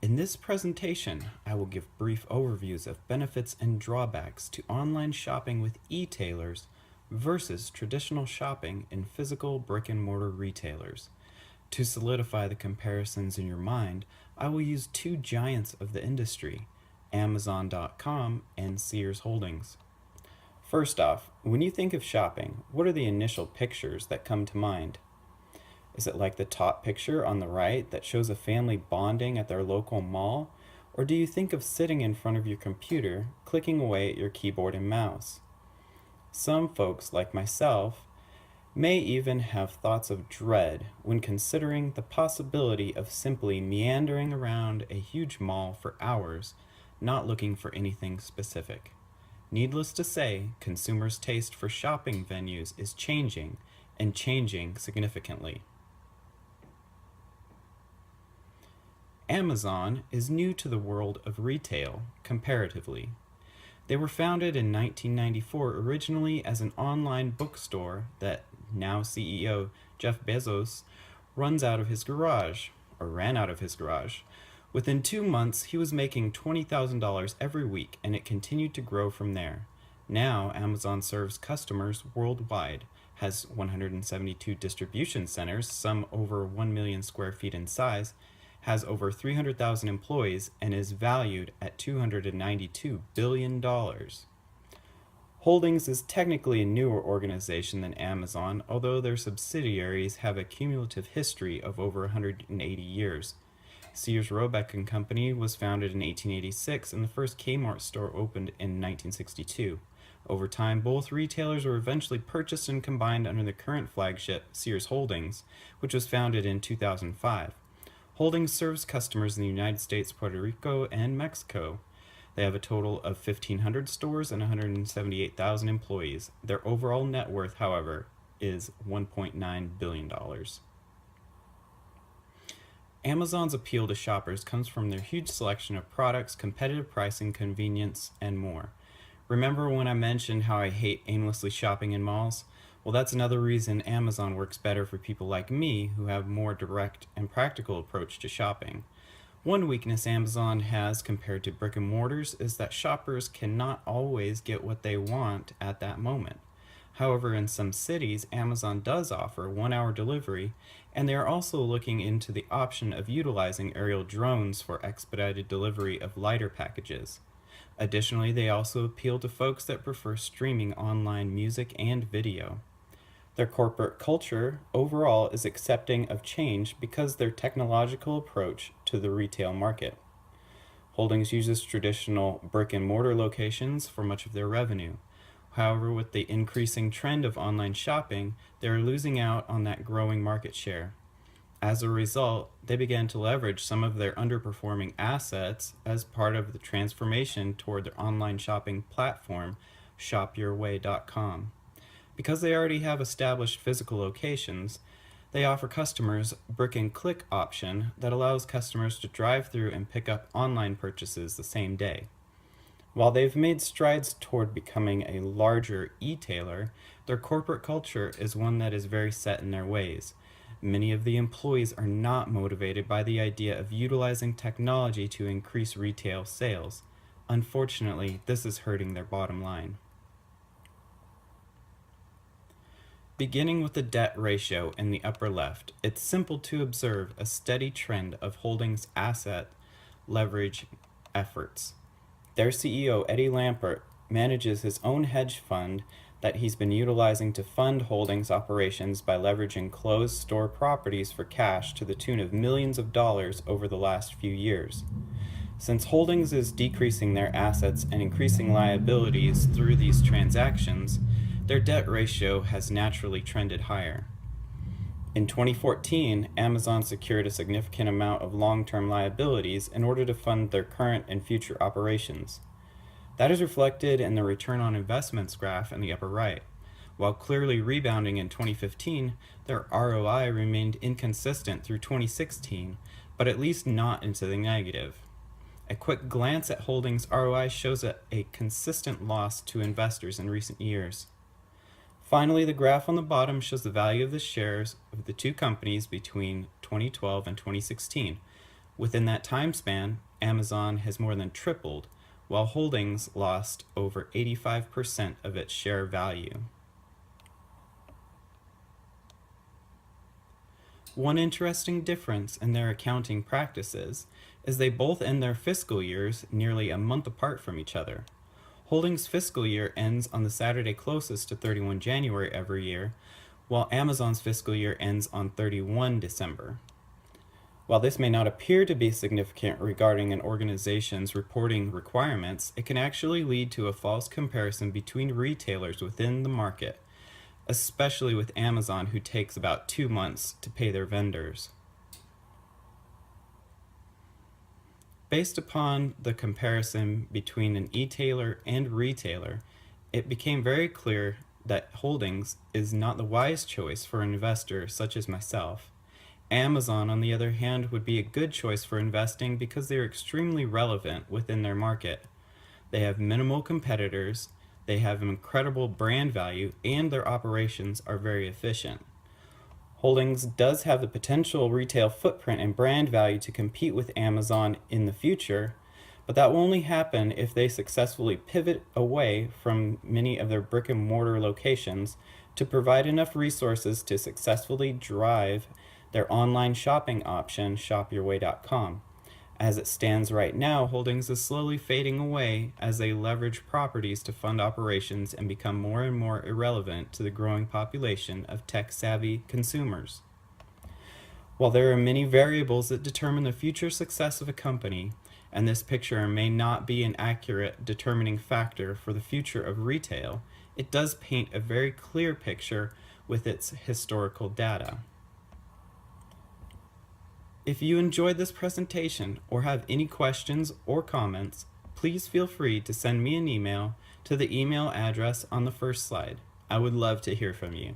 In this presentation, I will give brief overviews of benefits and drawbacks to online shopping with e-tailers versus traditional shopping in physical brick-and-mortar retailers. To solidify the comparisons in your mind, I will use two giants of the industry, Amazon.com and Sears Holdings. First off, when you think of shopping, what are the initial pictures that come to mind? Is it like the top picture on the right that shows a family bonding at their local mall? Or do you think of sitting in front of your computer, clicking away at your keyboard and mouse? Some folks, like myself, may even have thoughts of dread when considering the possibility of simply meandering around a huge mall for hours, not looking for anything specific. Needless to say, consumers' taste for shopping venues is changing, and changing significantly. Amazon is new to the world of retail, comparatively. They were founded in 1994 originally as an online bookstore that now CEO Jeff Bezos runs out of his garage, or ran out of his garage. Within 2 months, he was making $20,000 every week, and it continued to grow from there. Now, Amazon serves customers worldwide, has 172 distribution centers, some over 1 million square feet in size, has over 300,000 employees, and is valued at $292 billion. Holdings is technically a newer organization than Amazon, although their subsidiaries have a cumulative history of over 180 years. Sears Roebuck and Company was founded in 1886, and the first Kmart store opened in 1962. Over time, both retailers were eventually purchased and combined under the current flagship, Sears Holdings, which was founded in 2005. Holdings serves customers in the United States, Puerto Rico, and Mexico. They have a total of 1,500 stores and 178,000 employees. Their overall net worth, however, is $1.9 billion. Amazon's appeal to shoppers comes from their huge selection of products, competitive pricing, convenience, and more. Remember when I mentioned how I hate aimlessly shopping in malls? Well, that's another reason Amazon works better for people like me who have a more direct and practical approach to shopping. One weakness Amazon has compared to brick and mortars is that shoppers cannot always get what they want at that moment. However, in some cities, Amazon does offer 1-hour delivery, and they are also looking into the option of utilizing aerial drones for expedited delivery of lighter packages. Additionally, they also appeal to folks that prefer streaming online music and video. Their corporate culture overall is accepting of change because their technological approach to the retail market. Holdings uses traditional brick and mortar locations for much of their revenue. However, with the increasing trend of online shopping, they are losing out on that growing market share. As a result, they began to leverage some of their underperforming assets as part of the transformation toward their online shopping platform, shopyourway.com. Because they already have established physical locations, they offer customers a brick and click option that allows customers to drive through and pick up online purchases the same day. While they've made strides toward becoming a larger e-tailer, their corporate culture is one that is very set in their ways. Many of the employees are not motivated by the idea of utilizing technology to increase retail sales. Unfortunately, this is hurting their bottom line. Beginning with the debt ratio in the upper left, it's simple to observe a steady trend of Holdings' asset leverage efforts. Their CEO, Eddie Lampert, manages his own hedge fund that he's been utilizing to fund Holdings' operations by leveraging closed store properties for cash to the tune of millions of dollars over the last few years. Since Holdings is decreasing their assets and increasing liabilities through these transactions, their debt ratio has naturally trended higher. In 2014, Amazon secured a significant amount of long-term liabilities in order to fund their current and future operations. That is reflected in the return on investments graph in the upper right. While clearly rebounding in 2015, their ROI remained inconsistent through 2016, but at least not into the negative. A quick glance at Holdings' ROI shows a consistent loss to investors in recent years. Finally, the graph on the bottom shows the value of the shares of the two companies between 2012 and 2016. Within that time span, Amazon has more than tripled, while Holdings lost over 85% of its share value. One interesting difference in their accounting practices is they both end their fiscal years nearly a month apart from each other. Holdings' fiscal year ends on the Saturday closest to 31 January every year, while Amazon's fiscal year ends on 31 December. While this may not appear to be significant regarding an organization's reporting requirements, it can actually lead to a false comparison between retailers within the market, especially with Amazon, who takes about 2 months to pay their vendors. Based upon the comparison between an e-tailer and retailer, it became very clear that Holdings is not the wise choice for an investor such as myself. Amazon, on the other hand, would be a good choice for investing because they are extremely relevant within their market. They have minimal competitors, they have incredible brand value, and their operations are very efficient. Holdings does have the potential retail footprint and brand value to compete with Amazon in the future, but that will only happen if they successfully pivot away from many of their brick and mortar locations to provide enough resources to successfully drive their online shopping option, shopyourway.com. As it stands right now, Holdings is slowly fading away as they leverage properties to fund operations and become more and more irrelevant to the growing population of tech-savvy consumers. While there are many variables that determine the future success of a company, and this picture may not be an accurate determining factor for the future of retail, it does paint a very clear picture with its historical data. If you enjoyed this presentation or have any questions or comments, please feel free to send me an email to the email address on the first slide. I would love to hear from you.